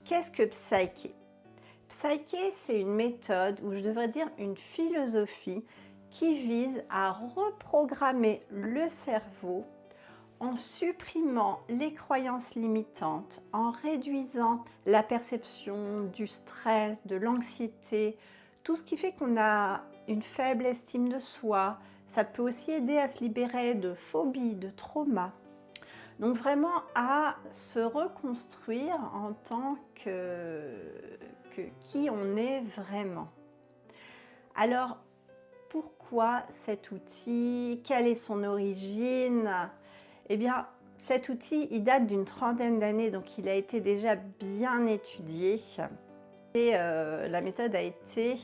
Qu'est-ce que Psyché? Psyché, c'est une méthode, ou je devrais dire une philosophie, qui vise à reprogrammer le cerveau en supprimant les croyances limitantes, en réduisant la perception du stress, de l'anxiété, tout ce qui fait qu'on a une faible estime de soi. Ça peut aussi aider à se libérer de phobies, de traumas. Donc vraiment à se reconstruire en tant que qui on est vraiment. Alors, pourquoi cet outil? Quelle est son origine? Eh bien, cet outil, il date d'une trentaine d'années, donc il a été déjà bien étudié. Et la méthode a été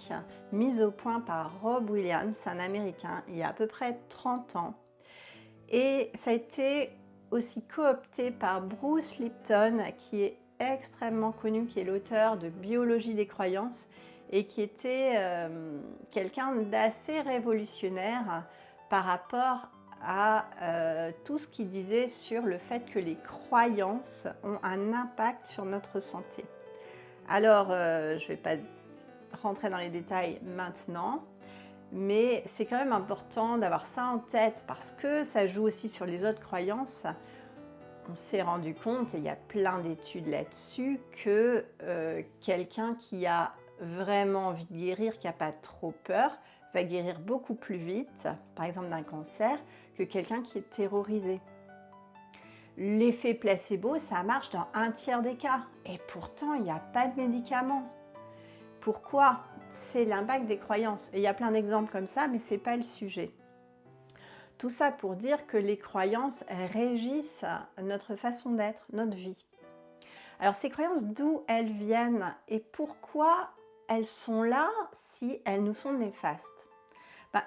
mise au point par Rob Williams, un Américain, il y a à peu près 30 ans. Et ça a été aussi coopté par Bruce Lipton, qui est extrêmement connu, qui est l'auteur de Biologie des croyances et qui était quelqu'un d'assez révolutionnaire par rapport à tout ce qu'il disait sur le fait que les croyances ont un impact sur notre santé. Alors, je ne vais pas rentrer dans les détails maintenant, mais c'est quand même important d'avoir ça en tête parce que ça joue aussi sur les autres croyances. On s'est rendu compte, et il y a plein d'études là-dessus, que quelqu'un qui a vraiment envie de guérir, qui n'a pas trop peur, va guérir beaucoup plus vite, par exemple d'un cancer, que quelqu'un qui est terrorisé. L'effet placebo, ça marche dans un tiers des cas, et pourtant il n'y a pas de médicaments. Pourquoi? C'est l'impact des croyances. Et il y a plein d'exemples comme ça, mais ce n'est pas le sujet. Tout ça pour dire que les croyances régissent notre façon d'être, notre vie. Alors ces croyances, d'où elles viennent et pourquoi elles sont là si elles nous sont néfastes?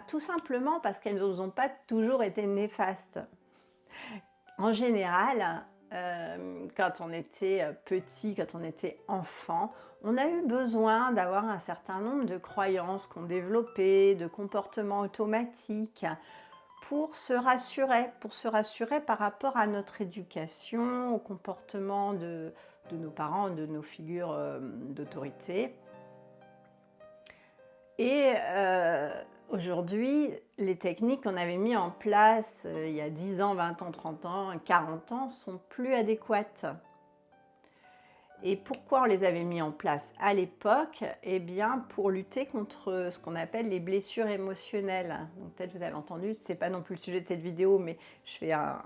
Tout simplement parce qu'elles ne nous ont pas toujours été néfastes. En général, quand on était petit, quand on était enfant, on a eu besoin d'avoir un certain nombre de croyances qu'on développait, de comportements automatiques pour se rassurer par rapport à notre éducation, au comportement de nos parents, de nos figures d'autorité. Et aujourd'hui, les techniques qu'on avait mises en place il y a 10 ans, 20 ans, 30 ans, 40 ans sont plus adéquates. Et pourquoi on les avait mis en place à l'époque? Eh bien, pour lutter contre ce qu'on appelle les blessures émotionnelles. Donc peut-être vous avez entendu, ce n'est pas non plus le sujet de cette vidéo, mais je fais un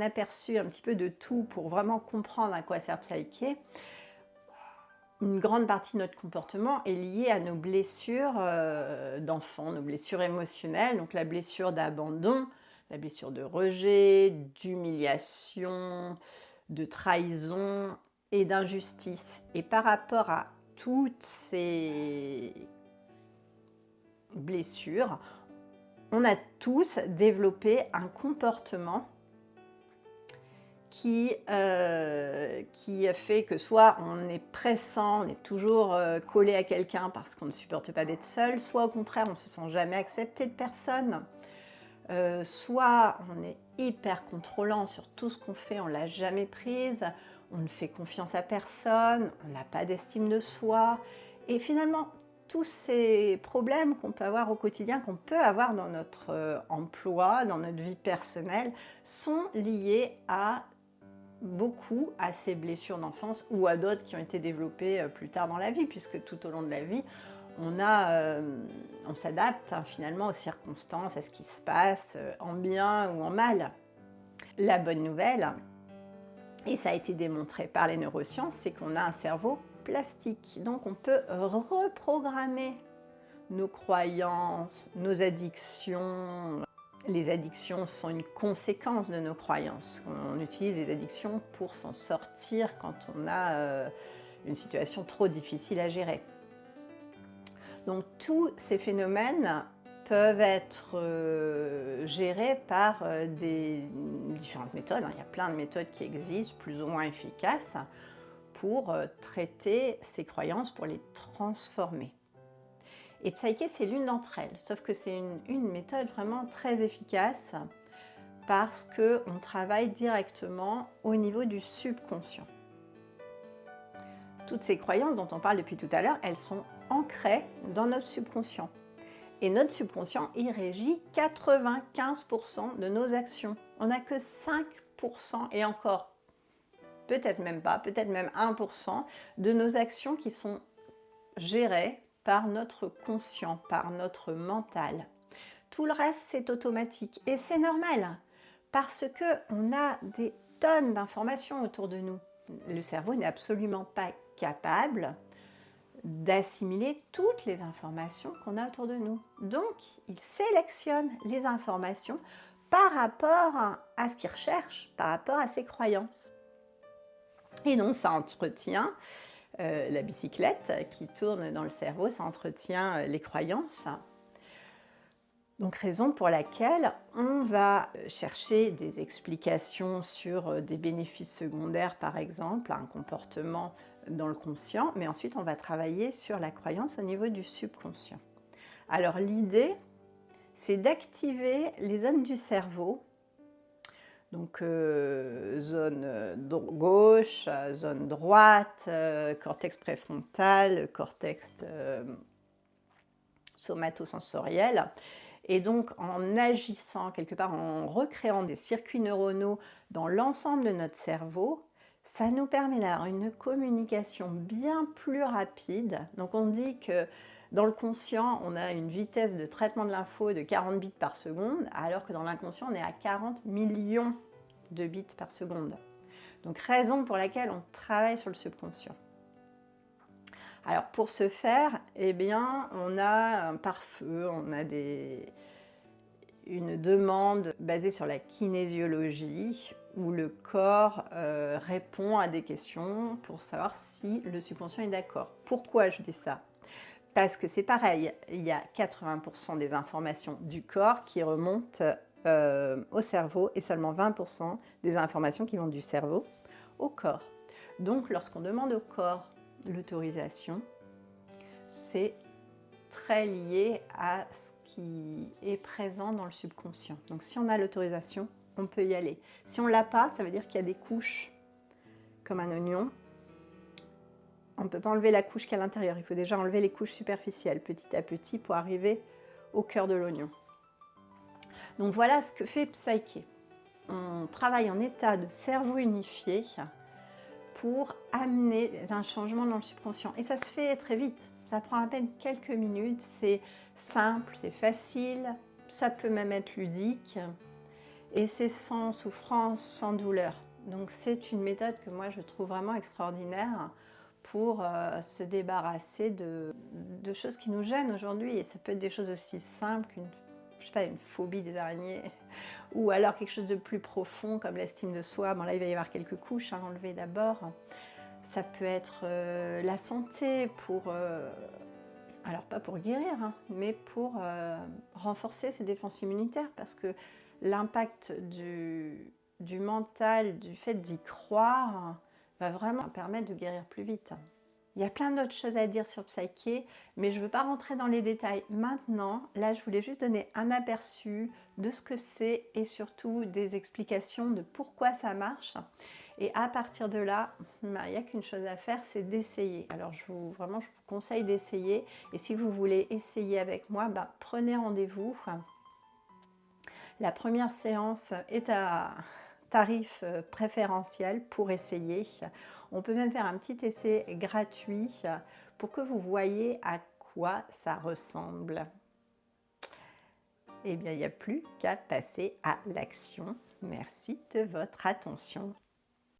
aperçu un petit peu de tout pour vraiment comprendre à quoi sert Psyché. Une grande partie de notre comportement est liée à nos blessures d'enfants, nos blessures émotionnelles, donc la blessure d'abandon, la blessure de rejet, d'humiliation, de trahison et d'injustice. Et par rapport à toutes ces blessures, on a tous développé un comportement qui fait que soit on est pressant, on est toujours collé à quelqu'un parce qu'on ne supporte pas d'être seul, soit au contraire on ne se sent jamais accepté de personne, soit on est hyper contrôlant sur tout ce qu'on fait, on ne l'a jamais prise, on ne fait confiance à personne, on n'a pas d'estime de soi, et finalement tous ces problèmes qu'on peut avoir au quotidien, qu'on peut avoir dans notre emploi, dans notre vie personnelle, sont liés à beaucoup à ces blessures d'enfance ou à d'autres qui ont été développées plus tard dans la vie, puisque tout au long de la vie, on s'adapte finalement aux circonstances, à ce qui se passe, en bien ou en mal. La bonne nouvelle, et ça a été démontré par les neurosciences, c'est qu'on a un cerveau plastique. Donc on peut reprogrammer nos croyances, nos addictions. Les addictions sont une conséquence de nos croyances. On utilise les addictions pour s'en sortir quand on a une situation trop difficile à gérer. Donc tous ces phénomènes peuvent être gérés par différentes méthodes. Il y a plein de méthodes qui existent, plus ou moins efficaces, pour traiter ces croyances, pour les transformer. Et Psyché, c'est l'une d'entre elles, sauf que c'est une méthode vraiment très efficace parce qu'on travaille directement au niveau du subconscient. toutes ces croyances dont on parle depuis tout à l'heure, elles sont ancrées dans notre subconscient. Et notre subconscient, il régit 95% de nos actions. On n'a que 5% et encore, peut-être même pas, peut-être même 1% de nos actions qui sont gérées par notre conscient, par notre mental. Tout le reste, c'est automatique et c'est normal parce qu'on a des tonnes d'informations autour de nous. Le cerveau n'est absolument pas capable d'assimiler toutes les informations qu'on a autour de nous. Donc, il sélectionne les informations par rapport à ce qu'il recherche, par rapport à ses croyances. Et donc, ça entretient la bicyclette qui tourne dans le cerveau, ça entretient les croyances. Donc, raison pour laquelle on va chercher des explications sur des bénéfices secondaires, par exemple, un comportement dans le conscient, mais ensuite on va travailler sur la croyance au niveau du subconscient. Alors l'idée, c'est d'activer les zones du cerveau, donc zone gauche, zone droite, cortex préfrontal, cortex somatosensoriel. Et donc, en agissant quelque part, en recréant des circuits neuronaux dans l'ensemble de notre cerveau, ça nous permet d'avoir une communication bien plus rapide. Donc, on dit que dans le conscient, on a une vitesse de traitement de l'info de 40 bits par seconde, alors que dans l'inconscient, on est à 40 millions de bits par seconde. Donc, raison pour laquelle on travaille sur le subconscient. Alors pour ce faire, eh bien, on a un pare-feu, on a une demande basée sur la kinésiologie où le corps répond à des questions pour savoir si le subconscient est d'accord. Pourquoi je dis ça? Parce que c'est pareil, il y a 80% des informations du corps qui remontent au cerveau et seulement 20% des informations qui vont du cerveau au corps. Donc lorsqu'on demande au corps l'autorisation, c'est très lié à ce qui est présent dans le subconscient. Donc si on a l'autorisation, on peut y aller. Si on ne l'a pas, ça veut dire qu'il y a des couches, comme un oignon. On ne peut pas enlever la couche qui est à l'intérieur, il faut déjà enlever les couches superficielles, petit à petit, pour arriver au cœur de l'oignon. Donc voilà ce que fait Psyché. On travaille en état de cerveau unifié pour amener un changement dans le subconscient. Et ça se fait très vite, ça prend à peine quelques minutes, c'est simple, c'est facile, ça peut même être ludique, et c'est sans souffrance, sans douleur. Donc c'est une méthode que moi je trouve vraiment extraordinaire pour se débarrasser de choses qui nous gênent aujourd'hui. Et ça peut être des choses aussi simples qu'une phobie des araignées, ou alors quelque chose de plus profond comme l'estime de soi. Bon là il va y avoir quelques couches à enlever d'abord. Ça peut être la santé alors pas pour guérir, hein, mais pour renforcer ses défenses immunitaires, parce que l'impact du mental, du fait d'y croire, va vraiment permettre de guérir plus vite. Il y a plein d'autres choses à dire sur Psyché, mais je ne veux pas rentrer dans les détails maintenant. Là, je voulais juste donner un aperçu de ce que c'est et surtout des explications de pourquoi ça marche. Et à partir de là, il n'y a qu'une chose à faire, c'est d'essayer. Alors, je vous conseille d'essayer. Et si vous voulez essayer avec moi, prenez rendez-vous. La première séance est à tarif préférentiel pour essayer. On peut même faire un petit essai gratuit pour que vous voyez à quoi ça ressemble. Eh bien, il n'y a plus qu'à passer à l'action. Merci de votre attention.